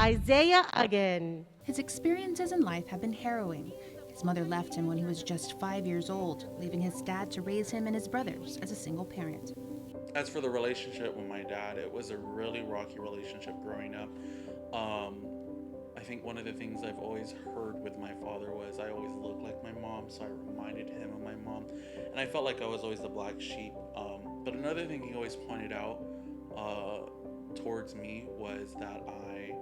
Isaiah again. His experiences in life have been harrowing. His mother left him when he was just 5 years old, leaving his dad to raise him and his brothers as a single parent. As for the relationship with my dad, it was a really rocky relationship growing up. Um, I think one of the things I've always heard with my father was I always looked like my mom, so I reminded him of my mom, and I felt like I was always the black sheep. But another thing he always pointed out towards me was that I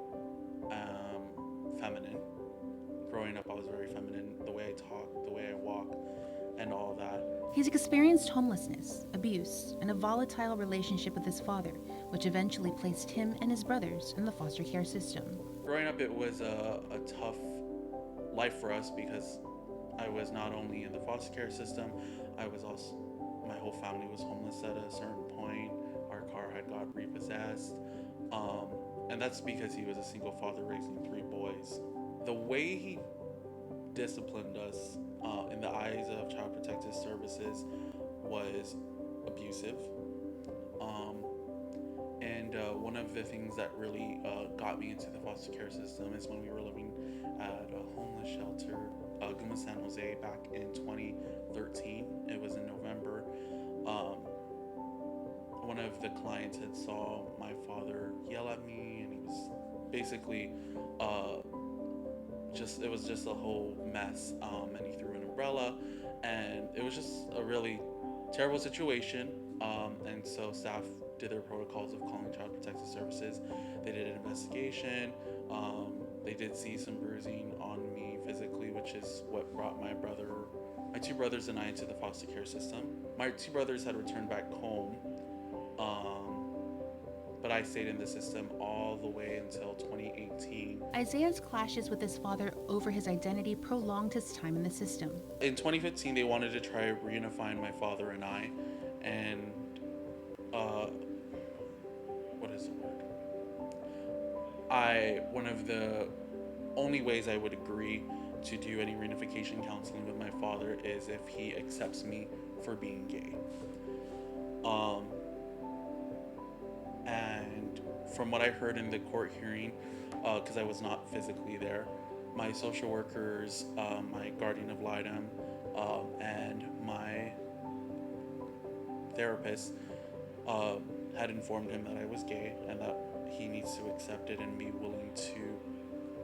am feminine. Growing up, I was very feminine. The way I talk, the way I walk, and all that. He's experienced homelessness, abuse, and a volatile relationship with his father, which eventually placed him and his brothers in the foster care system. Growing up, it was a tough life for us because I was not only in the foster care system, I was also, my whole family was homeless at a certain point. Our car had got repossessed. And that's because he was a single father raising 3 boys. The way he disciplined us in the eyes of Child Protective Services was abusive. And one of the things that really got me into the foster care system is when we were living at a homeless shelter, Aguon, San Jose, back in 2013. It was in November. One of the clients had saw my father yell at me, and he was basically it was just a whole mess. And he threw an umbrella, and it was just a really terrible situation. And so staff did their protocols of calling Child Protective Services. They did an investigation. They did see some bruising on me physically, which is what brought my 2 brothers and I into the foster care system. My 2 brothers had returned back home, but I stayed in the system all the way until 2018. Isaiah's clashes with his father over his identity prolonged his time in the system. In 2015, they wanted to try reunifying my father and I, and what is the word? One of the only ways I would agree to do any reunification counseling with my father is if he accepts me for being gay. And from what I heard in the court hearing, because I was not physically there, my social workers, my guardian ad litem, and my therapist had informed him that I was gay and that he needs to accept it and be willing to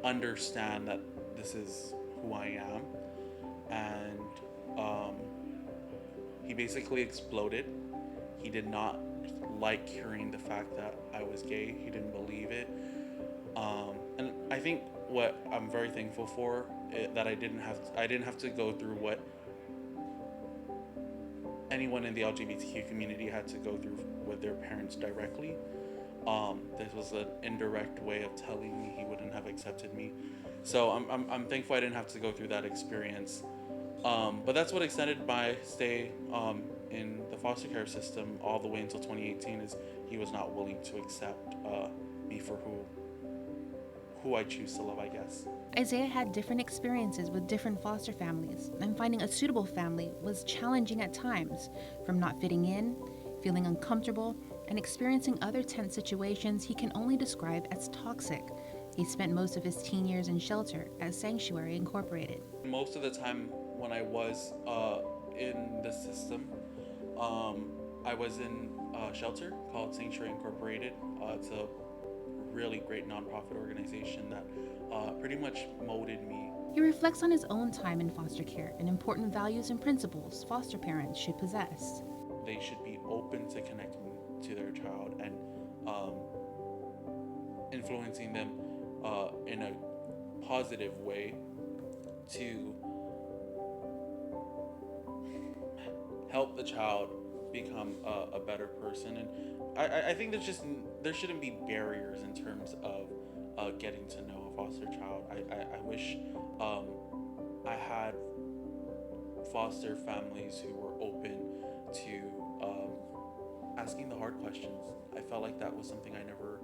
understand that this is who I am. And he basically exploded. He did not like hearing the fact that I was gay. He didn't believe it. And I think what I'm very thankful for that I didn't have to go through what anyone in the LGBTQ community had to go through with their parents directly. This was an indirect way of telling me he wouldn't have accepted me. So I'm thankful I didn't have to go through that experience. But that's what extended my stay in the foster care system all the way until 2018, is he was not willing to accept me for who I choose to love, I guess. Isaiah had different experiences with different foster families, and finding a suitable family was challenging at times, from not fitting in, feeling uncomfortable, and experiencing other tense situations he can only describe as toxic. He spent most of his teen years in shelter at Sanctuary Incorporated. Most of the time when I was in the system, I was in a shelter called Sanctuary Incorporated. It's a really great nonprofit organization that pretty much molded me. He reflects on his own time in foster care and important values and principles foster parents should possess. They should be open to connecting to their child and influencing them in a positive way to help the child become a better person. And I think there shouldn't be barriers in terms of getting to know a foster child. I wish I had foster families who were open to asking the hard questions. I felt like that was something I never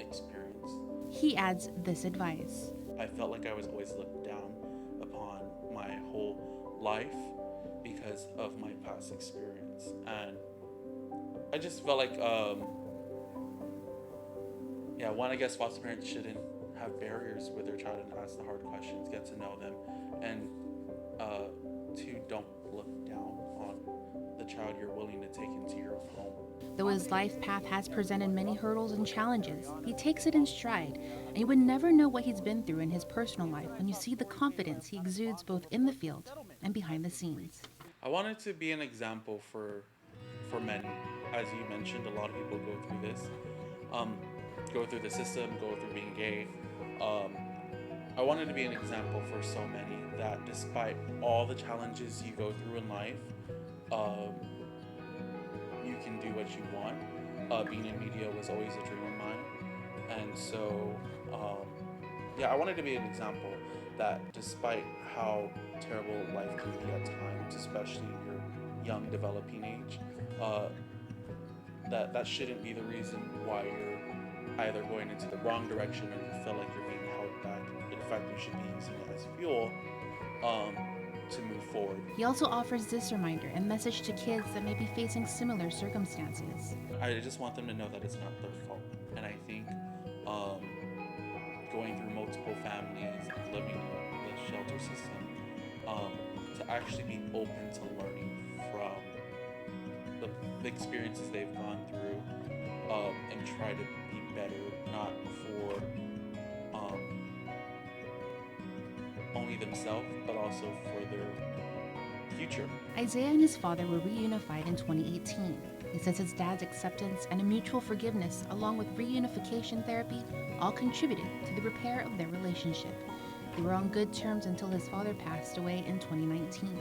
experienced. He adds this advice. I felt like I was always looked down upon my whole life because of my past experience, and I just felt like Yeah, one, I guess foster parents shouldn't have barriers with their child and ask the hard questions, get to know them, and uh, two, don't look down on the child you're willing to take into your own home. Though his life path has presented many hurdles and challenges, he takes it in stride, and you would never know what he's been through in his personal life when you see the confidence he exudes both in the field and behind the scenes. I wanted to be an example for men. As you mentioned, a lot of people go through this, um, go through the system, go through being gay. Um, I wanted to be an example for so many that despite all the challenges you go through in life, um, you can do what you want. Being in media was always a dream of mine, and so um, yeah, I wanted to be an example that despite how terrible life can be at times, especially in your young developing age, uh, that shouldn't be the reason why you're either going into the wrong direction or you feel like you're being held back. In fact, you should be using it as fuel um, to move forward. He also offers this reminder and message to kids that may be facing similar circumstances. I just want them to know that it's not their fault. And I think um, going through multiple families, living in the shelter system, to actually be open to learning from the experiences they've gone through, and try to be better, not for only themselves, but also for their future. Isaiah and his father were reunified in 2018. He says his dad's acceptance and a mutual forgiveness, along with reunification therapy, all contributed to the repair of their relationship. They were on good terms until his father passed away in 2019.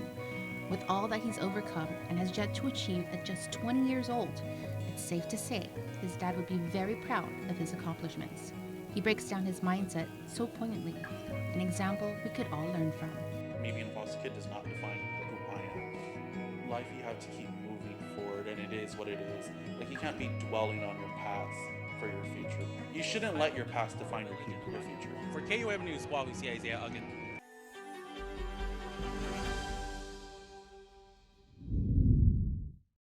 With all that he's overcome and has yet to achieve at just 20 years old, it's safe to say his dad would be very proud of his accomplishments. He breaks down his mindset so poignantly, an example we could all learn from. Me being a foster kid does not define who I am. Life, you have to keep moving forward, and it is what it is. Like, you can't be dwelling on your past for your future. You shouldn't let your past define your future. For KUAM News, Isaiah Aguon.